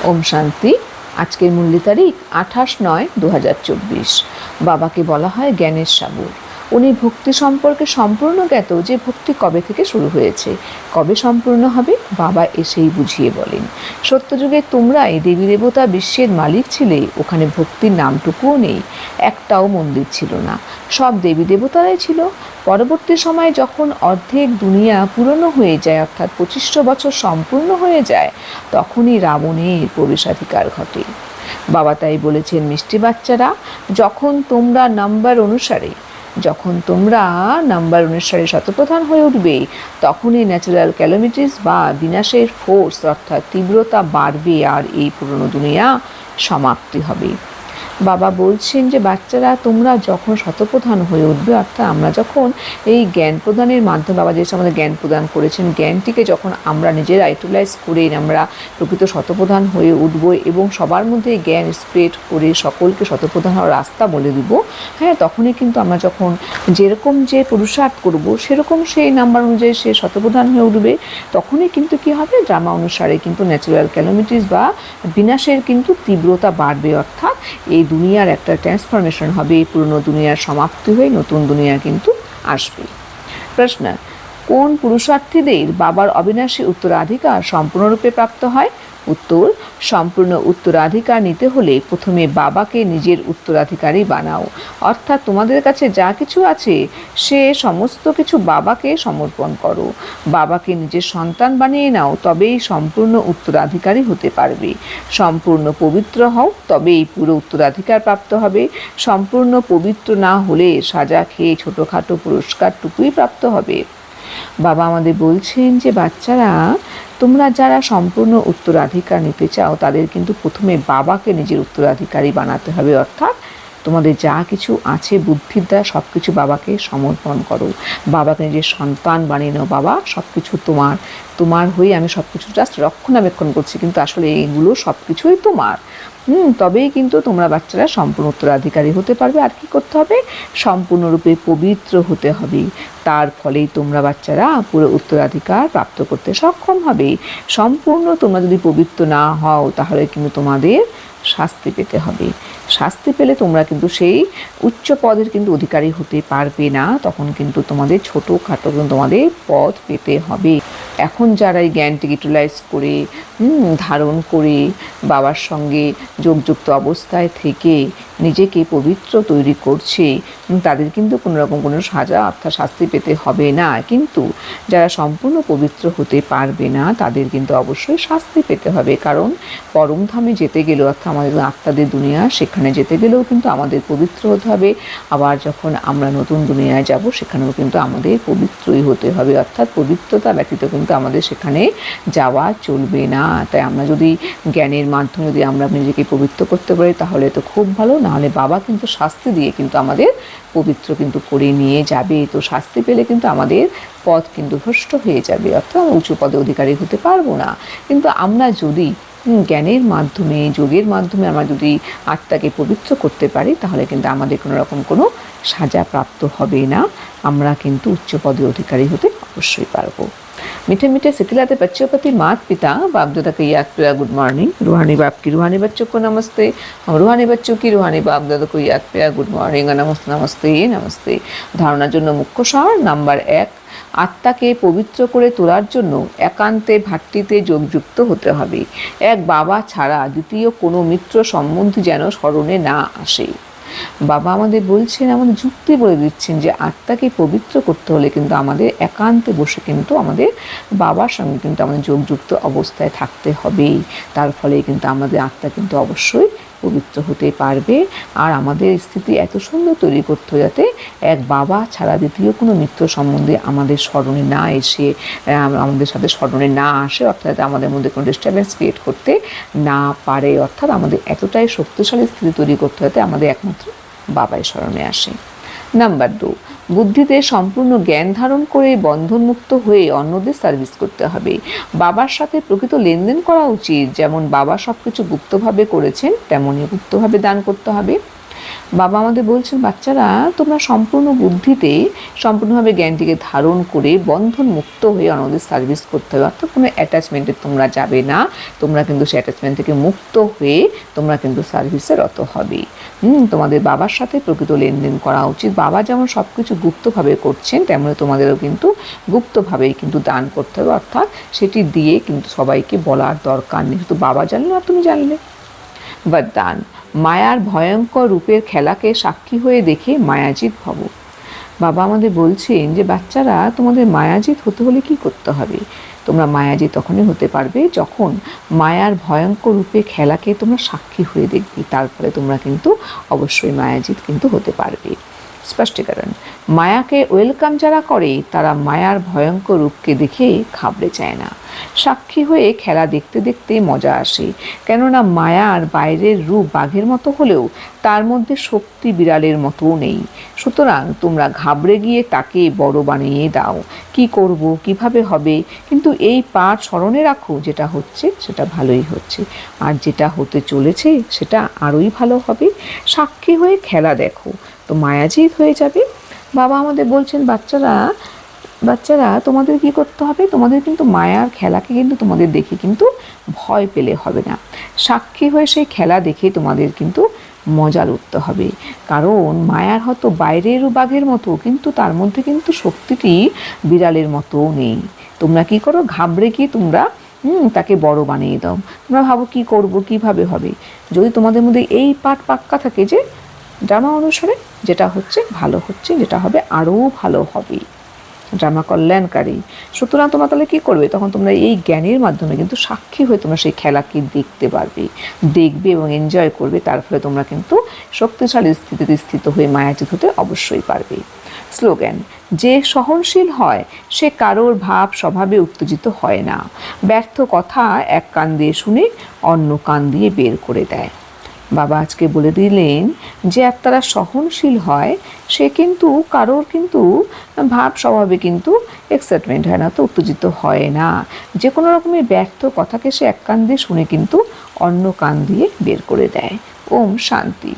ওম শান্তি। আজকের মূল্য তারিখ 28/9/2024। বাবাকে বলা হয় জ্ঞানের সাগর। উনি ভক্তি সম্পর্কে সম্পূর্ণ জ্ঞাত যে ভক্তি কবে থেকে শুরু হয়েছে, কবে সম্পূর্ণ হবে, বাবা এসেই বুঝিয়ে বলেন। সত্যযুগে তোমরাই দেবী দেবতা বিশ্বের মালিক ছিলে, ওখানে ভক্তির নামটুকুও নেই, একটাও মন্দির ছিল না, সব দেবী দেবতারাই ছিল। পরবর্তী সময়ে যখন অর্ধেক দুনিয়া পুরনো হয়ে যায়, অর্থাৎ 2500 বছর সম্পূর্ণ হয়ে যায়, তখনই রাবণের প্রবেশাধিকার ঘটে। বাবা তাই বলেছেন, মিষ্টি বাচ্চারা, যখন তোমরা নাম্বার অনুসারে শতপ্রধান হয়ে উঠবে, তখনই ন্যাচারাল ক্যালামিটিস বা বিনাশের ফোর্স অর্থাৎ তীব্রতা বাড়বে আর এই পুরনো দুনিয়া সমাপ্তি হবে। বাবা বলছেন যে বাচ্চারা, তোমরা যখন শতপ্রধান হয়ে উঠবে, অর্থাৎ আমরা যখন এই জ্ঞান প্রদানের মাধ্যমে বাবা যে আমাদের জ্ঞান প্রদান করেছেন, জ্ঞানটিকে যখন আমরা নিজেরা ইউটিলাইজ করে আমরা প্রকৃত শতপ্রধান হয়ে উঠব এবং সবার মধ্যে জ্ঞান স্প্রেড করে সকলকে শতপ্রধান হওয়ার রাস্তা বলে দিব, হ্যাঁ, তখনই কিন্তু আমরা যখন যেরকম যে পুরুষার্থ করব সেরকম সেই নাম্বার অনুযায়ী সে শতপ্রধান হয়ে উঠবে, তখনই কিন্তু কি হবে, ড্রামা অনুসারে কিন্তু ন্যাচারাল ক্যালামিটিস বা বিনাশের কিন্তু তীব্রতা বাড়বে, অর্থাৎ এই দুনিয়ার একটা ট্রান্সফরমেশন হবে, পুরনো দুনিয়ার সমাপ্তি হয়ে নতুন দুনিয়া কিন্তু আসবে। প্রশ্ন, কোন পুরুষার্থীদের বাবার অবিনাশী উত্তরাধিকার সম্পূর্ণরূপে প্রাপ্ত হয়? উত্তর, সম্পূর্ণ উত্তরাধিকার নিতে হলে প্রথমে বাবাকে নিজের উত্তরাধিকারী বানাও, অর্থাৎ তোমাদের কাছে যা কিছু আছে সে সমস্ত কিছু বাবাকে সমর্পণ করো, বাবাকে নিজের সন্তান বানিয়ে নাও, তবেই সম্পূর্ণ উত্তরাধিকারী হতে পারবে। সম্পূর্ণ পবিত্র হও, তবেই পুরো উত্তরাধিকার প্রাপ্ত হবে। সম্পূর্ণ পবিত্র না হলে সাজা খেয়ে ছোটোখাটো পুরস্কারটুকুই প্রাপ্ত হবে। বাবা আমাদের বলছেন যে বাচ্চারা, তোমরা যারা সম্পূর্ণ উত্তরাধিকার নিতে চাও, তাদের কিন্তু প্রথমে বাবাকে নিজের উত্তরাধিকারী বানাতে হবে, অর্থাৎ তোমাদের যা কিছু আছে বুদ্ধির দ্বারা সব কিছু বাবাকে সমর্পণ করো, বাবাকে নিজের সন্তান বানিয়ে নাও। বাবা, সব কিছু তোমার হয়ে আমি সব কিছু জাস্ট রক্ষণাবেক্ষণ করছি, কিন্তু আসলে এইগুলো সব কিছুই তোমার। তবেই কিন্তু তোমরা বাচ্চারা সম্পূর্ণ উত্তরাধিকারী হতে পারবে। আর কি করতে হবে? সম্পূর্ণরূপে পবিত্র হতে হবে, তার ফলেই তোমরা বাচ্চারা পুরো উত্তরাধিকার প্রাপ্ত করতে সক্ষম হবে। সম্পূর্ণ তোমরা যদি পবিত্র না হও, তাহলে কিন্তু তোমাদের শাস্তি পেতে হবে। শাস্তি পেলে তোমরা কিন্তু সেই উচ্চ পদের কিন্তু অধিকারী হতে পারবে না, তখন কিন্তু তোমাদের ছোটোখাটো তোমাদের পদ পেতে হবে। এখন যারা এই জ্ঞানটিকে ইউটিলাইজ করে ধারণ করে বাবার সঙ্গে যোগযুক্ত অবস্থায় থেকে নিজেকে পবিত্র তৈরি করছে, তাদের কিন্তু কোনোরকম কোনো সাজা অর্থাৎ শাস্তি পেতে হবে না। কিন্তু যারা সম্পূর্ণ পবিত্র হতে পারবে না, তাদের কিন্তু অবশ্যই শাস্তি পেতে হবে, কারণ পরমধামে যেতে গেলেও অর্থাৎ আমাদের আত্মাদের দুনিয়া, সেখানে যেতে গেলেও কিন্তু আমাদের পবিত্র হতে হবে। আবার যখন আমরা নতুন দুনিয়ায় যাব, সেখানেও কিন্তু আমাদের পবিত্রই হতে হবে, অর্থাৎ পবিত্রতা ব্যতীত কিন্তু আমাদের সেখানে যাওয়া চলবে না। তাই আমরা যদি জ্ঞানের মাধ্যমে যদি আমরা নিজেকে পবিত্র করতে পারি, তাহলে তো খুব ভালো, নাহলে বাবা কিন্তু শাস্তি দিয়ে কিন্তু আমাদের পবিত্র কিন্তু করে নিয়ে যাবে। তো শাস্তি পেলে কিন্তু আমাদের পথ কিন্তু ভ্রষ্ট হয়ে যাবে, অর্থাৎ উঁচু পদে অধিকারী হতে পারবো না। কিন্তু আমরা যদি জ্ঞানের মাধ্যমে, যোগের মাধ্যমে আমরা যদি আত্মাকে পবিত্র করতে পারি, তাহলে কিন্তু আমাদের কোনো রকম কোনো সাজা প্রাপ্ত হবে না, আমরা কিন্তু উচ্চ পদে অধিকারী হতে অবশ্যই পারবো। मीठे मीठे सिखलाते बच्चों प्रति माता पिता बाप दादा को याद किया गुड मॉर्निंग। रूहानी बाप की रूहानी बच्चों को नमस्ते, हम रूहानी बच्चों की रूहानी बाप दादा को याद किया गुड मॉर्निंग। नमस्ते नमस्ते नमस्ते। ধারণার জন্য মুখ্য সার নাম্বার 1, আত্মাকে পবিত্র করে তোলার জন্য একান্তে ভাতৃতে যোগযুক্ত হতে হবে। এক বাবা ছাড়া দ্বিতীয় কোনো মিত্র সম্বন্ধী যেন স্মরণে না আসে। বাবা আমাদের বলছেন, আমাদের যুক্তি বলে দিচ্ছেন যে আত্মাকে পবিত্র করতে হলে কিন্তু আমাদের একান্তে বসে কিন্তু আমাদের বাবার সঙ্গে কিন্তু আমাদের যোগযুক্ত অবস্থায় থাকতে হবে। তার ফলে কিন্তু আমাদের আত্মা কিন্তু অবশ্যই পবিত্র হতে পারবে। আর আমাদের স্থিতি এত সুন্দর তৈরি করতে হবে যাতে এক বাবা ছাড়া দ্বিতীয় কোনো মিত্র সম্বন্ধে আমাদের স্মরণে না এসে, আমাদের সাথে স্মরণে না আসে, অর্থাৎ আমাদের মধ্যে কোনো ডিস্টারবেন্স ক্রিয়েট করতে না পারে। অর্থাৎ আমাদের এতটাই শক্তিশালী স্থিতি তৈরি করতে হতে আমাদের একমাত্র বাবাই স্মরণে আসে। নাম্বার 2, বুদ্ধিতে সম্পূর্ণ জ্ঞান ধারণ করে বন্ধনমুক্ত হয়ে অন্যদের সার্ভিস করতে হবে। বাবার সাথে প্রকৃত লেনদেন করা উচিত। যেমন বাবা সব কিছু গুপ্তভাবে করেছেন, তেমনই গুপ্তভাবে দান করতে হবে। বাবা আমাদের বলছেন, বাচ্চারা তোমরা সম্পূর্ণ বুদ্ধিতে সম্পূর্ণভাবে জ্ঞানটিকে ধারণ করে বন্ধন মুক্ত হয়ে অন্যদের সার্ভিস করতে হবে, অর্থাৎ কোনো অ্যাটাচমেন্টে তোমরা যাবে না, তোমরা কিন্তু সেই অ্যাটাচমেন্ট থেকে মুক্ত হয়ে তোমরা কিন্তু সার্ভিসে রত হবে। তোমাদের বাবার সাথে প্রকৃত লেনদেন করা উচিত। বাবা যেমন সব কিছু গুপ্তভাবে করছেন, তেমনি তোমাদেরও কিন্তু গুপ্তভাবেই কিন্তু দান করতে হবে, অর্থাৎ সেটি দিয়ে কিন্তু সবাইকে বলার দরকার নেই, শুধু বাবা জানলে আর তুমি জানলে। বরদান, মায়ার ভয়ঙ্কর রূপের খেলাকে সাক্ষী হয়ে দেখে মায়াজিৎ ভব। বাবা আমাদের বলছেন যে বাচ্চারা তোমাদের মায়াজিৎ হতে হলে কি করতে হবে? তোমরা মায়াজিৎ তখনই হতে পারবে যখন মায়ার ভয়ঙ্কর রূপে খেলাকে তোমরা সাক্ষী হয়ে দেখবে, তারপরে তোমরা কিন্তু অবশ্যই মায়াজিৎ কিন্তু হতে পারবে। স্পষ্টীকরণ, মায়াকে ওয়েলকাম যারা করে তারা মায়ার ভয়ঙ্কর রূপকে দেখে ঘাবড়ে যায় না। সাক্ষী হয়ে খেলা দেখতে দেখতে মজা আসে, কেননা মায়ার বাইরের রূপ বাঘের মতো হলেও তার মধ্যে শক্তি বিড়ালের মতোও নেই। সুতরাং তোমরা ঘাবড়ে গিয়ে তাকে বড় বানিয়ে দাও, কি করব, কিভাবে হবে, কিন্তু এই পাঠ স্মরণে রাখো, যেটা হচ্ছে সেটা ভালোই হচ্ছে, আর যেটা হতে চলেছে সেটা আরোই ভালো হবে। সাক্ষী হয়ে খেলা দেখো, তো মায়াজিৎ হয়ে যাবে। বাবা আমাদের বলছেন, বাচ্চারা তোমাদের কি করতে হবে? তোমাদের কিন্তু মায়ার খেলাকে কিন্তু তোমাদের দেখে কিন্তু ভয় পেলে হবে না। সাক্ষী হয়ে সেই খেলা দেখে তোমাদের কিন্তু মজা লুটতে হবে, কারণ মায়ার হয়তো বাইরের বাঘের মতো, কিন্তু তার মধ্যে কিন্তু শক্তিটি বিড়ালের মতোও নেই। তোমরা কি করো? ঘাবড়ে গিয়ে তোমরা তাকে বড় বানিয়ে দাও। তোমরা ভাবো কি করব, কিভাবে হবে। যদি তোমাদের মধ্যে এই পাঠ পাক্কা থাকে যে ড্রামা অনুসারে যেটা হচ্ছে ভালো হচ্ছে, যেটা হবে আরও ভালো হবে, ড্রামা কল্যাণকারী, সুতরাং তোমরা তাহলে কী করবে? তখন তোমরা এই জ্ঞানের মাধ্যমে কিন্তু সাক্ষী হয়ে তোমরা সেই খেলাকে দেখবে এবং এনজয় করবে। তার ফলে তোমরা কিন্তু শক্তিশালী স্থিতিতে স্থিত হয়ে মায়াজিৎ হতে অবশ্যই পারবে। স্লোগান, যে সহনশীল হয় সে কারোর ভাব স্বভাবে উত্তেজিত হয় না। ব্যর্থ কথা এক কান দিয়ে শুনে অন্য কান দিয়ে বের করে দেয়। বাবা আজকে বলে দিলেন যে আত্মারা সহনশীল হয় সে কিন্তু কারোর কিন্তু ভাব স্বভাবে কিন্তু এক্সাইটমেন্ট হয় না, তো উত্তেজিত হয় না। যে কোনো রকমের ব্যর্থ কথাকে সে এক কান দিয়ে শুনে কিন্তু অন্য কান দিয়ে বের করে দেয়। ওম শান্তি।